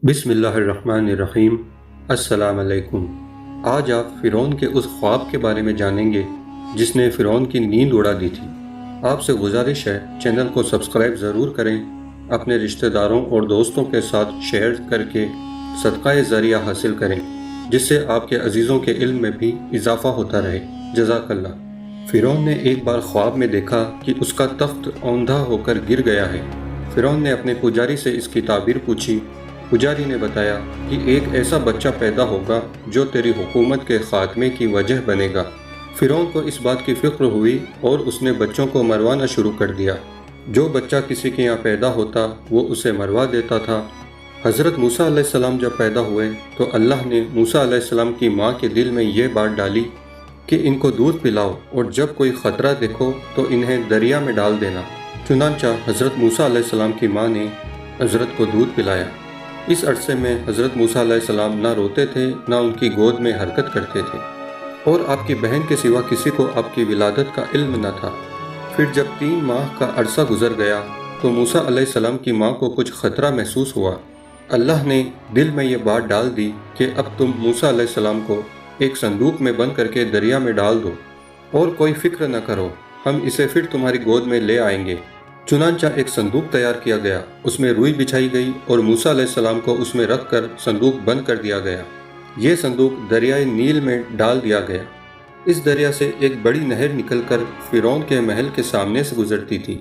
بسم اللہ الرحمن الرحیم۔ السلام علیکم۔ آج آپ فرعون کے اس خواب کے بارے میں جانیں گے جس نے فرعون کی نیند اڑا دی تھی۔ آپ سے گزارش ہے چینل کو سبسکرائب ضرور کریں، اپنے رشتہ داروں اور دوستوں کے ساتھ شیئر کر کے صدقہ ذریعہ حاصل کریں، جس سے آپ کے عزیزوں کے علم میں بھی اضافہ ہوتا رہے۔ جزاک اللہ۔ فرعون نے ایک بار خواب میں دیکھا کہ اس کا تخت اوندھا ہو کر گر گیا ہے۔ فرعون نے اپنے پجاری سے اس کی تعبیر پوچھی۔ پجاری نے بتایا کہ ایک ایسا بچہ پیدا ہوگا جو تیری حکومت کے خاتمے کی وجہ بنے گا۔ فرعون کو اس بات کی فکر ہوئی اور اس نے بچوں کو مروانا شروع کر دیا۔ جو بچہ کسی کے یہاں پیدا ہوتا وہ اسے مروا دیتا تھا۔ حضرت موسیٰ علیہ السلام جب پیدا ہوئے تو اللہ نے موسیٰ علیہ السلام کی ماں کے دل میں یہ بات ڈالی کہ ان کو دودھ پلاؤ اور جب کوئی خطرہ دیکھو تو انہیں دریا میں ڈال دینا۔ چنانچہ حضرت موسیٰ علیہ السلام کی ماں نے حضرت کو دودھ پلایا۔ اس عرصے میں حضرت موسیٰ علیہ السلام نہ روتے تھے نہ ان کی گود میں حرکت کرتے تھے، اور آپ کی بہن کے سوا کسی کو آپ کی ولادت کا علم نہ تھا۔ پھر جب 3 ماہ کا عرصہ گزر گیا تو موسیٰ علیہ السلام کی ماں کو کچھ خطرہ محسوس ہوا۔ اللہ نے دل میں یہ بات ڈال دی کہ اب تم موسیٰ علیہ السلام کو ایک صندوق میں بند کر کے دریا میں ڈال دو اور کوئی فکر نہ کرو، ہم اسے پھر تمہاری گود میں لے آئیں گے۔ چنانچہ ایک صندوق تیار کیا گیا، اس میں روئی بچھائی گئی اور موسیٰ علیہ السلام کو اس میں رکھ کر صندوق بند کر دیا گیا۔ یہ صندوق دریائے نیل میں ڈال دیا گیا۔ اس دریا سے ایک بڑی نہر نکل کر فرعون کے محل کے سامنے سے گزرتی تھی۔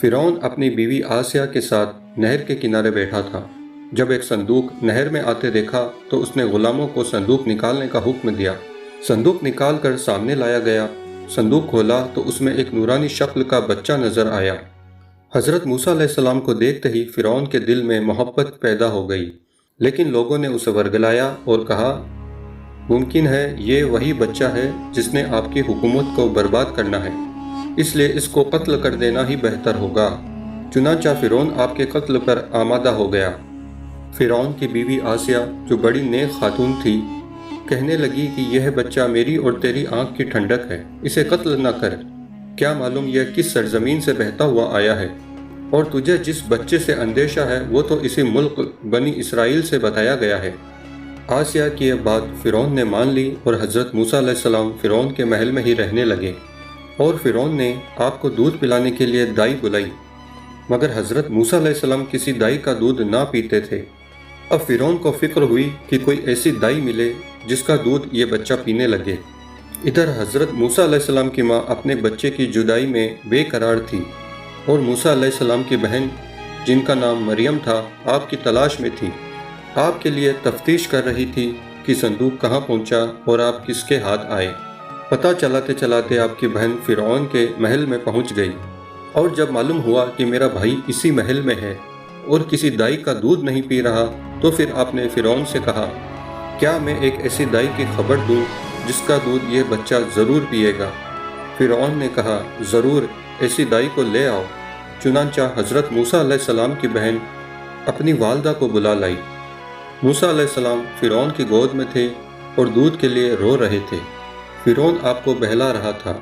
فرعون اپنی بیوی آسیہ کے ساتھ نہر کے کنارے بیٹھا تھا۔ جب ایک صندوق نہر میں آتے دیکھا تو اس نے غلاموں کو صندوق نکالنے کا حکم دیا۔ صندوق نکال کر سامنے لایا گیا۔ صندوق کھولا تو اس میں ایک نورانی شکل کا بچہ نظر آیا۔ حضرت موسیٰ علیہ السلام کو دیکھتے ہی فرعون کے دل میں محبت پیدا ہو گئی، لیکن لوگوں نے اسے ورگلایا اور کہا ممکن ہے یہ وہی بچہ ہے جس نے آپ کی حکومت کو برباد کرنا ہے، اس لیے اس کو قتل کر دینا ہی بہتر ہوگا۔ چنانچہ فرعون آپ کے قتل پر آمادہ ہو گیا۔ فرعون کی بیوی آسیہ جو بڑی نیک خاتون تھی کہنے لگی کہ یہ بچہ میری اور تیری آنکھ کی ٹھنڈک ہے، اسے قتل نہ کر، کیا معلوم یہ کس سرزمین سے بہتا ہوا آیا ہے، اور تجھے جس بچے سے اندیشہ ہے وہ تو اسی ملک بنی اسرائیل سے بتایا گیا ہے۔ آسیہ کی یہ بات فرعون نے مان لی اور حضرت موسیٰ علیہ السلام فرعون کے محل میں ہی رہنے لگے، اور فرعون نے آپ کو دودھ پلانے کے لیے دائی بلائی، مگر حضرت موسیٰ علیہ السلام کسی دائی کا دودھ نہ پیتے تھے۔ اب فرعون کو فکر ہوئی کہ کوئی ایسی دائی ملے جس کا دودھ یہ بچہ پینے لگے۔ ادھر حضرت موسیٰ علیہ السلام کی ماں اپنے بچے کی جدائی میں بے قرار تھی، اور موسیٰ علیہ السلام کی بہن جن کا نام مریم تھا آپ کی تلاش میں تھی، آپ کے لیے تفتیش کر رہی تھی کہ صندوق کہاں پہنچا اور آپ کس کے ہاتھ آئے۔ پتہ چلاتے چلاتے آپ کی بہن فرعون کے محل میں پہنچ گئی، اور جب معلوم ہوا کہ میرا بھائی اسی محل میں ہے اور کسی دائی کا دودھ نہیں پی رہا تو پھر آپ نے فرعون سے کہا کیا میں ایک ایسی دائی کی خبر دوں جس کا دودھ یہ بچہ ضرور پیے گا؟ فرعون نے کہا ضرور، ایسی دائی کو لے آؤ۔ چنانچہ حضرت موسیٰ علیہ السلام کی بہن اپنی والدہ کو بلا لائی۔ موسیٰ علیہ السلام فرعون کی گود میں تھے اور دودھ کے لیے رو رہے تھے۔ فرعون آپ کو بہلا رہا تھا۔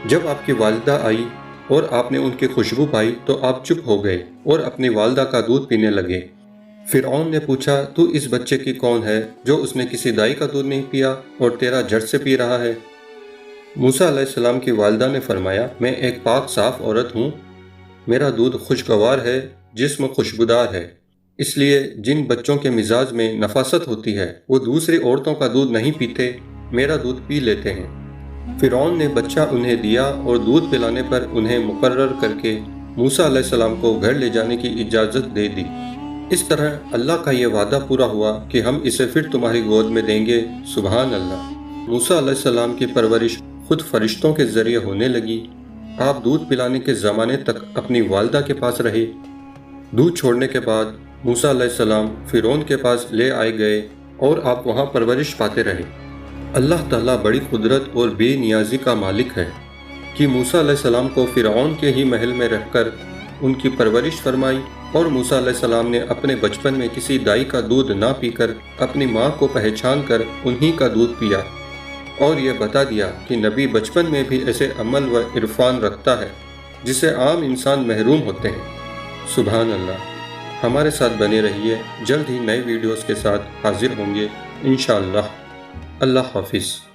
جب آپ کی والدہ آئی اور آپ نے ان کی خوشبو پائی تو آپ چپ ہو گئے اور اپنی والدہ کا دودھ پینے لگے۔ فرعون نے پوچھا تو اس بچے کی کون ہے جو اس نے کسی دائی کا دودھ نہیں پیا اور تیرا جھٹ سے پی رہا ہے؟ موسیٰ علیہ السلام کی والدہ نے فرمایا میں ایک پاک صاف عورت ہوں، میرا دودھ خوشگوار ہے، جسم خوشبودار ہے، اس لیے جن بچوں کے مزاج میں نفاست ہوتی ہے وہ دوسری عورتوں کا دودھ نہیں پیتے، میرا دودھ پی لیتے ہیں۔ فرعون نے بچہ انہیں دیا اور دودھ پلانے پر انہیں مقرر کر کے موسیٰ علیہ السلام کو گھر لے جانے کی اجازت دے دی۔ اس طرح اللہ کا یہ وعدہ پورا ہوا کہ ہم اسے پھر تمہاری گود میں دیں گے۔ سبحان اللہ۔ موسیٰ علیہ السلام کی پرورش خود فرشتوں کے ذریعے ہونے لگی۔ آپ دودھ پلانے کے زمانے تک اپنی والدہ کے پاس رہے۔ دودھ چھوڑنے کے بعد موسیٰ علیہ السلام فرعون کے پاس لے آئے گئے اور آپ وہاں پرورش پاتے رہے۔ اللہ تعالیٰ بڑی قدرت اور بے نیازی کا مالک ہے کہ موسیٰ علیہ السلام کو فرعون کے ہی محل میں رہ کر ان کی پرورش فرمائی، اور موسیٰ علیہ السلام نے اپنے بچپن میں کسی دائی کا دودھ نہ پی کر اپنی ماں کو پہچان کر انہی کا دودھ پیا، اور یہ بتا دیا کہ نبی بچپن میں بھی ایسے عمل و عرفان رکھتا ہے جسے عام انسان محروم ہوتے ہیں۔ سبحان اللہ۔ ہمارے ساتھ بنے رہیے، جلد ہی نئے ویڈیوز کے ساتھ حاضر ہوں گے انشاءاللہ۔ اللہ حافظ۔